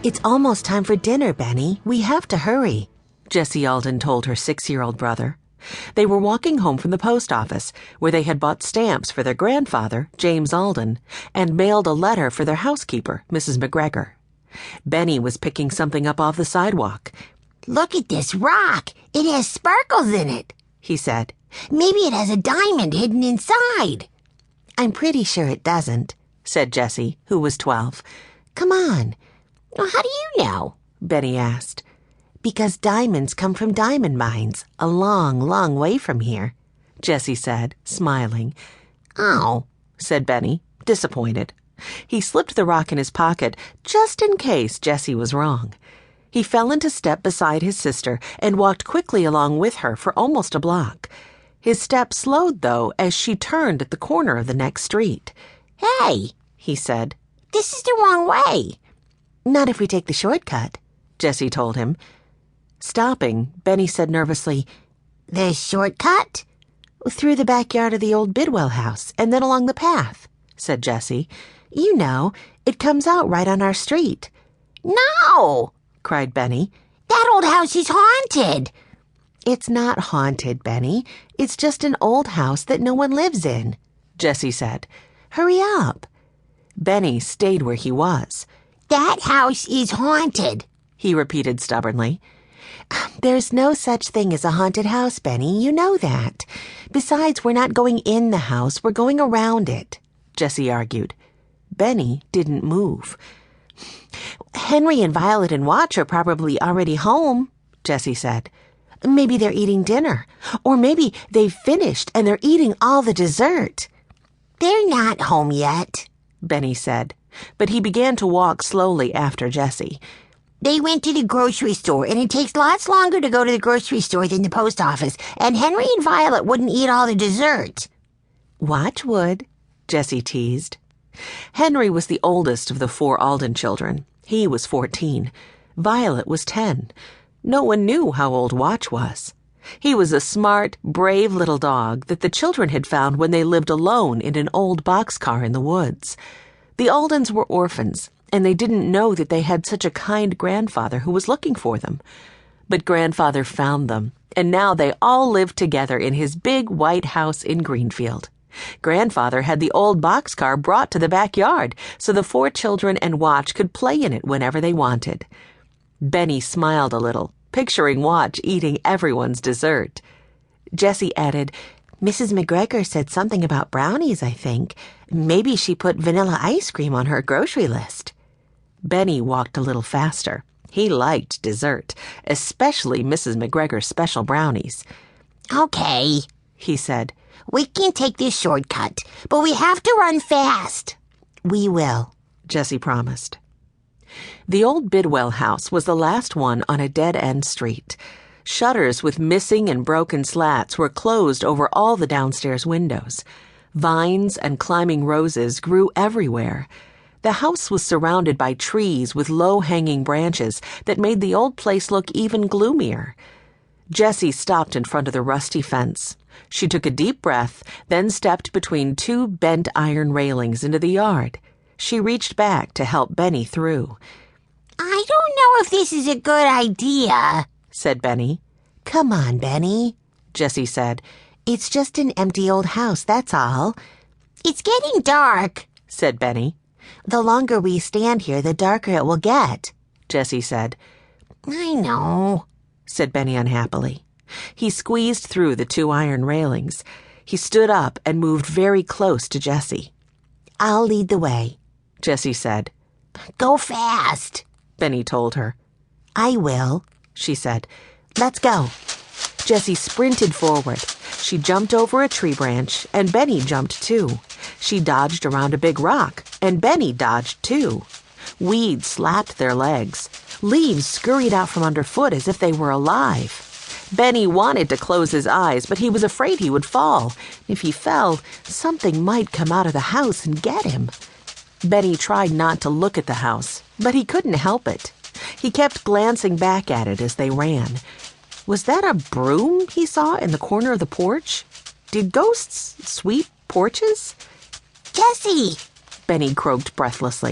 "It's almost time for dinner, Benny. We have to hurry," Jessie Alden told her 6-year-old brother. They were walking home from the post office, where they had bought stamps for their grandfather, James Alden, and mailed a letter for their housekeeper, Mrs. McGregor. Benny was picking something up off the sidewalk. "Look at this rock. It has sparkles in it," he said. "Maybe it has a diamond hidden inside." "I'm pretty sure it doesn't," said Jessie, who was 12. "Come on." "Well, how do you know?" Benny asked. "Because diamonds come from diamond mines, a long, long way from here," Jessie said, smiling. "Oh," said Benny, disappointed. He slipped the rock in his pocket just in case Jessie was wrong. He fell into step beside his sister and walked quickly along with her for almost a block. His step slowed, though, as she turned at the corner of the next street. "Hey," he said. "this is the wrong way." "Not if we take the shortcut," Jessie told him. Stopping, Benny said nervously, "The shortcut?" "Through the backyard of the old Bidwell house, and then along the path," said Jessie. "You know, it comes out right on our street." "No!" cried Benny. "That old house is haunted." "It's not haunted, Benny. It's just an old house that no one lives in," Jessie said. "Hurry up." Benny stayed where he was. "That house is haunted," he repeated stubbornly. "There's no such thing as a haunted house, Benny. You know that. Besides, we're not going in the house. We're going around it," Jessie argued. Benny didn't move. "Henry and Violet and Watch are probably already home," Jessie said. "Maybe they're eating dinner. Or maybe they've finished and they're eating all the dessert." "They're not home yet," Benny said, but he began to walk slowly after Jessie. "They went to the grocery store, and it takes lots longer to go to the grocery store than the post office, and Henry and Violet wouldn't eat all the dessert." "Watch would," Jessie teased. Henry was the oldest of the 4 Alden children. He was 14. Violet was 10. No one knew how old Watch was. He was a smart, brave little dog that the children had found when they lived alone in an old boxcar in the woods. The Aldens were orphans, and they didn't know that they had such a kind grandfather who was looking for them. But Grandfather found them, and now they all lived together in his big white house in Greenfield. Grandfather had the old boxcar brought to the backyard so the 4 children and Watch could play in it whenever they wanted. Benny smiled a little, picturing Watch eating everyone's dessert. Jessie added, "Mrs. McGregor said something about brownies, I think. Maybe she put vanilla ice cream on her grocery list." Benny walked a little faster. He liked dessert, especially Mrs. McGregor's special brownies. "Okay," he said. "We can take this shortcut, but we have to run fast." "We will," Jessie promised. The old Bidwell house was the last one on a dead-end street. Shutters with missing and broken slats were closed over all the downstairs windows. Vines and climbing roses grew everywhere. The house was surrounded by trees with low-hanging branches that made the old place look even gloomier. Jessie stopped in front of the rusty fence. She took a deep breath, then stepped between 2 bent iron railings into the yard. She reached back to help Benny through. "I don't know if this is a good idea," said Benny. "Come on, Benny," Jessie said. "It's just an empty old house, that's all." "It's getting dark," said Benny. "The longer we stand here, the darker it will get," Jessie said. "I know," said Benny unhappily. He squeezed through the 2 iron railings. He stood up and moved very close to Jessie. "I'll lead the way," Jessie said. "Go fast," Benny told her. "I will," she said. "Let's go." Jessie sprinted forward. She jumped over a tree branch, and Benny jumped too. She dodged around a big rock, and Benny dodged too. Weeds slapped their legs. Leaves scurried out from underfoot as if they were alive. Benny wanted to close his eyes, but he was afraid he would fall. If he fell, something might come out of the house and get him. Benny tried not to look at the house, but he couldn't help it. He kept glancing back at it as they ran. Was that a broom he saw in the corner of the porch? Did ghosts sweep porches? "Jessie!" Benny croaked breathlessly.